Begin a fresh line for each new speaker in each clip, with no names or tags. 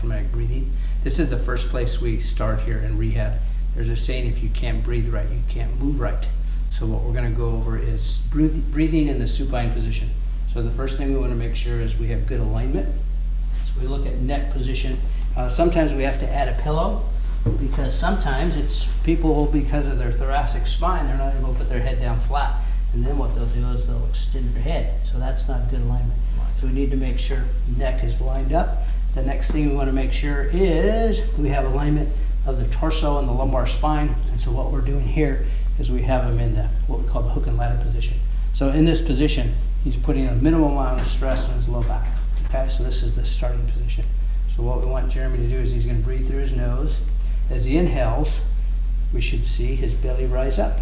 diaphragmatic breathing. This is the first place we start here in rehab. There's a saying, if you can't breathe right, you can't move right. So what we're going to go over is breathing in the supine position. So the first thing we want to make sure is we have good alignment. So we look at neck position. Sometimes we have to add a pillow, because sometimes it's people, because of their thoracic spine, they're not able to put their head down flat. And then what they'll do is they'll extend their head. So that's not good alignment. So we need to make sure neck is lined up. The next thing we want to make sure is we have alignment of the torso and the lumbar spine. And so what we're doing here is we have him in the what we call the hook and ladder position. So in this position, he's putting a minimum amount of stress on his low back. Okay, so this is the starting position. So what we want Jeremy to do is he's going to breathe through his nose. As he inhales, we should see his belly rise up.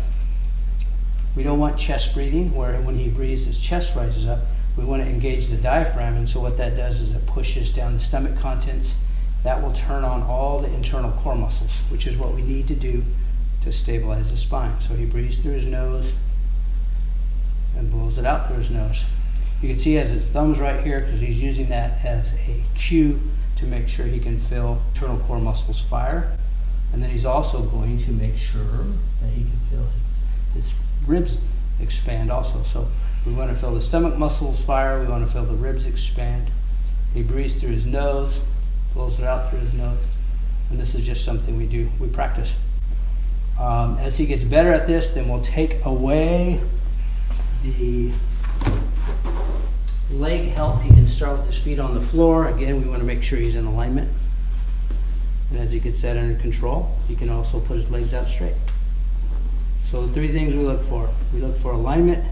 We don't want chest breathing, where when he breathes, his chest rises up. We want to engage the diaphragm, and so what that does is it pushes down the stomach contents. That will turn on all the internal core muscles, which is what we need to do to stabilize the spine. So he breathes through his nose and blows it out through his nose. You can see he has his thumbs right here because he's using that as a cue to make sure he can feel internal core muscles fire. And then he's also going to make sure that he can feel his ribs expand also. So we want to feel the stomach muscles fire, we want to feel the ribs expand. He breathes through his nose, blows it out through his nose. And this is just something we practice. As he gets better at this, then we'll take away the leg help. He can start with his feet on the floor. Again, we want to make sure he's in alignment. And as he gets that under control, he can also put his legs out straight. So the three things we look for. We look for alignment,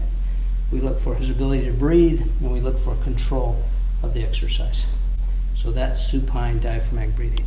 we look for his ability to breathe, and we look for control of the exercise. So that's supine diaphragmatic breathing.